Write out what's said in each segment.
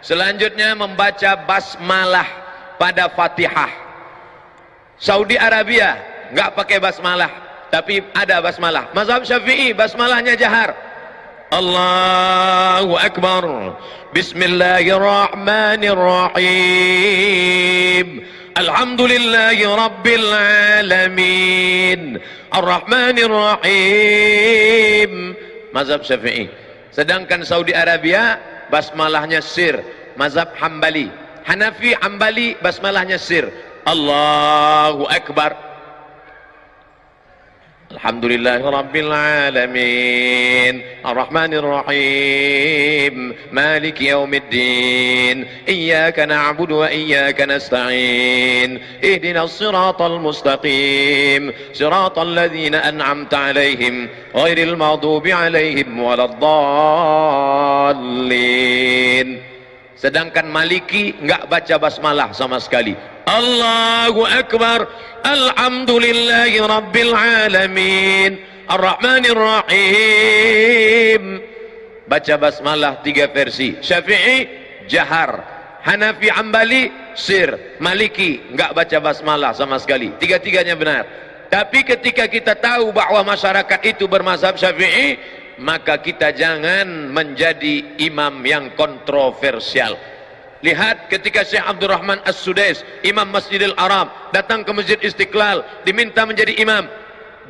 Selanjutnya membaca basmalah pada Fatihah. Saudi Arabia nggak pakai basmalah, tapi ada basmalah. Mazhab Syafi'i basmalahnya jahar. Allahu Akbar. Bismillahirrahmanirrahim. Alhamdulillahi Rabbil Alamin. Ar-Rahmanir-Rahim. Mazhab Syafi'i. Sedangkan Saudi Arabia basmalahnya sir. Mazhab Hambali. Hanafi Hambali basmalahnya sir. Allahu Akbar. Alhamdulillahi Rabbil Alamin. Ar-Rahmanir-Rahim. Maliki Yawmiddin. Iyyaka na'budu wa iyyaka nasta'in. Ihdinas siratal mustaqim. Siratal ladzina an'amta 'alaihim ghairil maghdubi 'alaihim waladdallin. Sedangkan Maliki enggak baca basmalah sama sekali. Allahu Akbar. Alhamdulillahi Rabbil Alamin. Ar-Rahmanir-Rahim. Baca basmalah 3 versi. Syafi'i jahar, Hanafi Hambali sir, Maliki enggak baca basmalah sama sekali. Tiga-tiganya benar. Tapi ketika kita tahu bahwa masyarakat itu bermazhab Syafi'i, maka kita jangan menjadi imam yang kontroversial. Lihat ketika Syekh Abdul Rahman As-Sudais, Imam Masjidil Haram, datang ke Masjid Istiqlal, diminta menjadi imam.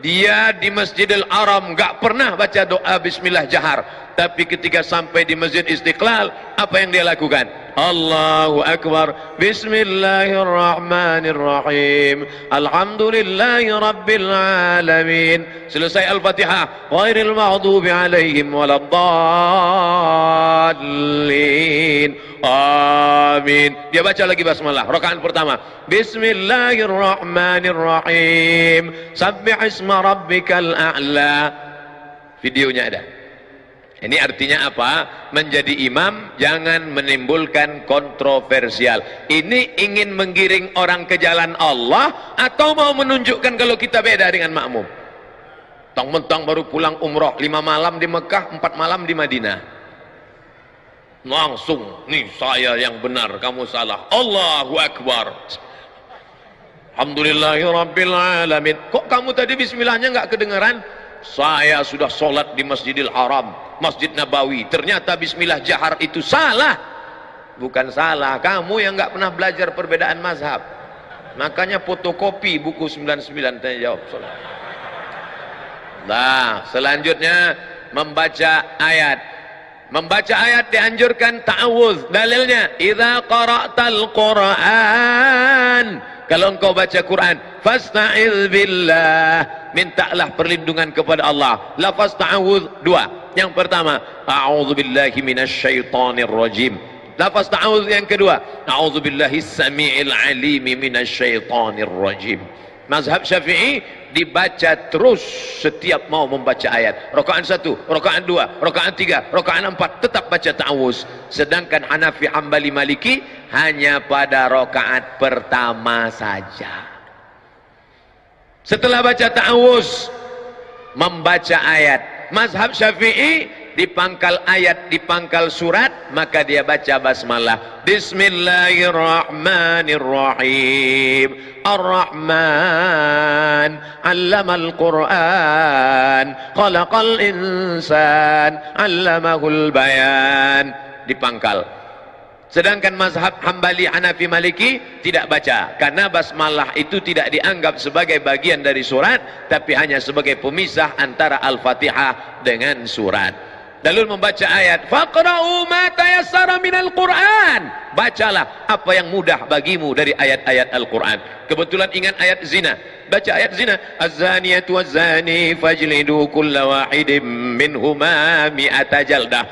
Dia di Masjidil Haram enggak pernah baca doa bismillah jahar, tapi ketika sampai di Masjid Istiqlal, apa yang dia lakukan? Allahu Akbar. Bismillahirrahmanirrahim. Alhamdulillahi Rabbil Alamin. Selesai Al-Fatihah. Ghairil maghdubi alaihim waladdallin. Amin. Dia baca lagi basmalah. Rakaat pertama. Bismillahirrahmanirrahim. Sabbih isma rabbikal a'la. Videonya ada. Ini artinya apa? Menjadi imam jangan menimbulkan kontroversial. Ini ingin menggiring orang ke jalan Allah atau mau menunjukkan kalau kita beda dengan makmum? Mentang-mentang baru pulang umroh 5 malam di Mekah, 4 malam di Madinah. Langsung, nih saya yang benar, kamu salah. Allahu Akbar. Alhamdulillahirabbil alamin. Kok kamu tadi bismillahnya enggak kedengaran? Saya sudah sholat di Masjidil Haram, Masjid Nabawi, ternyata bismillah jahar itu salah. Bukan salah, kamu yang nggak pernah belajar perbedaan mazhab. Makanya fotokopi buku 99 tanya jawab. Nah, selanjutnya membaca ayat. Membaca ayat dianjurkan ta'awudz. Dalilnya, idza qara'tal Qur'an, kalau engkau baca Quran, fasta'iz billah, mintalah perlindungan kepada Allah. Lafaz ta'awudz 2. Yang pertama, a'udzubillahi minasyaitonir rajim. Lafaz ta'awudz yang kedua, a'udzubillahis samii'il 'aliim minasyaitonir rajim. Mazhab Syafi'i dibaca terus setiap mau membaca ayat. Rakaat 1, rakaat 2, rakaat 3, rakaat 4 tetap baca ta'awudz. Sedangkan Hanafi, Hambali, Maliki hanya pada rakaat pertama saja. Setelah baca ta'awudz, membaca ayat. Mazhab Syafi'i di pangkal ayat, di pangkal surat, maka dia baca basmalah. Bismillahirrahmanirrahim. Ar-Rahman 'allamal Qur'an, khalaqal insan, 'allamahul bayan. Di pangkal. Sedangkan mazhab Hambali, Hanafi, Maliki tidak baca, karena basmalah itu tidak dianggap sebagai bagian dari surat, tapi hanya sebagai pemisah antara Al-Fatihah dengan surat. Lalu membaca ayat, faqra'u ma tayassara minal Qur'an. Bacalah apa yang mudah bagimu dari ayat-ayat Al-Quran. Kebetulan ingat ayat zina, baca ayat zina. Az-zaniyatu waz-zani fajlidu kulla wahidin minhuma mi'ata jaldah.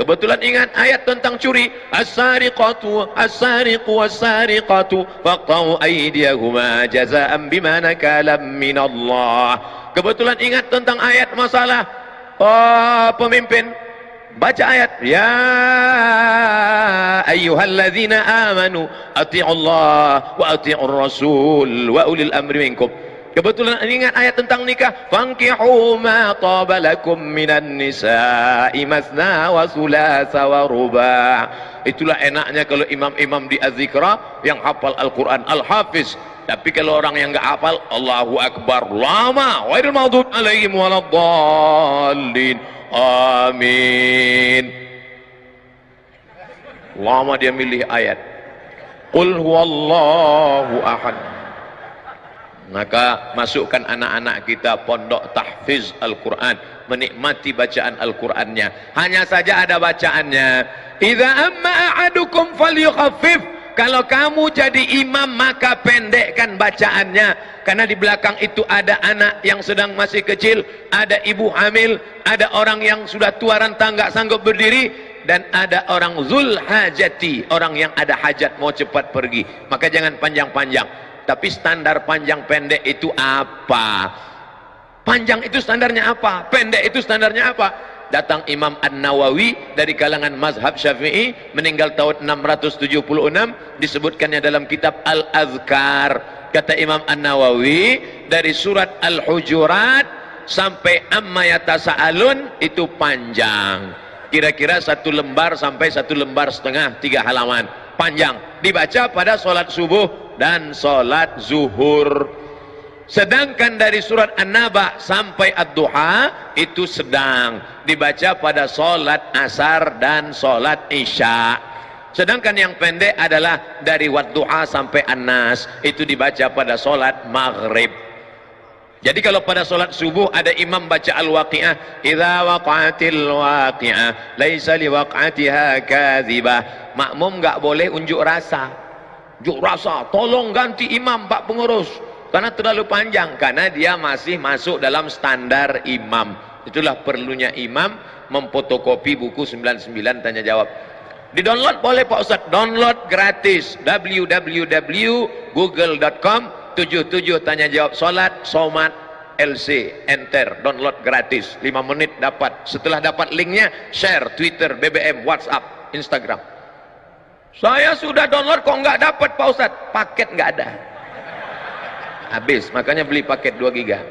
Kebetulan ingat ayat tentang curi, as-sariqatu as-sariqu was-sariqatu faqta'u aydiyahuma jazaa'an bima nakalam minallah. Kebetulan ingat tentang ayat masalah pemimpin, baca ayat, ya ayyuhalladzina amanu ati'ullah wa ati'ur rasul wa ulil amri minkum. Kebetulan ingat ayat tentang nikah, fankihu ma taba lakum minan nisa'i masna wa thulatha wa ruba'. Itulah enaknya kalau imam-imam di Az-Zikra yang hafal Al-Quran, Al-Hafiz. Tapi kalau orang yang nggak hafal, Allahu Akbar lama, ghairil maghdub alaihim waladdallin, amin. Lama dia milih ayat. Qul huwallahu ahad. Maka masukkan anak-anak kita pondok tahfiz Al-Quran, menikmati bacaan Al-Qurannya. Hanya saja ada bacaannya, idza amma ahadukum falyukhaffif. Kalau kamu jadi imam maka pendekkan bacaannya, karena di belakang itu ada anak yang sedang masih kecil, ada ibu hamil, ada orang yang sudah tua renta nggak sanggup berdiri, dan ada orang zul hajati, orang yang ada hajat mau cepat pergi. Maka jangan panjang-panjang. Tapi standar panjang pendek itu apa? Panjang itu standarnya apa? Pendek itu standarnya apa? Datang Imam An-Nawawi dari kalangan mazhab Syafi'i, meninggal tahun 676, disebutkannya dalam kitab Al-Azkar. Kata Imam An-Nawawi, dari surat Al-Hujurat sampai Amma Yatasa'alun itu panjang. Kira-kira 1 lembar sampai 1 lembar setengah, 3 halaman. Panjang. Dibaca pada sholat subuh dan sholat zuhur. Sedangkan dari surat An-Naba sampai Ad-Duha itu sedang, dibaca pada sholat asar dan sholat isya. Sedangkan yang pendek adalah dari Wadduha sampai An-Nas, itu dibaca pada sholat maghrib. Jadi kalau pada sholat subuh ada imam baca Al-Waqi'ah, idza waqa'atil waqi'ah laisa liwaq'atiha kadzibah. Makmum nggak boleh unjuk rasa. Unjuk rasa, tolong ganti imam Pak Pengurus, karena terlalu panjang, karena dia masih masuk dalam standar imam. Itulah perlunya imam memfotokopi buku 99 tanya jawab. Di download boleh Pak Ustadz, download gratis, www.google.com 77 tanya jawab salat somat LC, enter, download gratis, 5 menit dapat. Setelah dapat linknya, share Twitter, BBM, WhatsApp, Instagram. Saya sudah download kok nggak dapat Pak Ustadz, paket nggak ada, habis. Makanya beli paket 2 giga.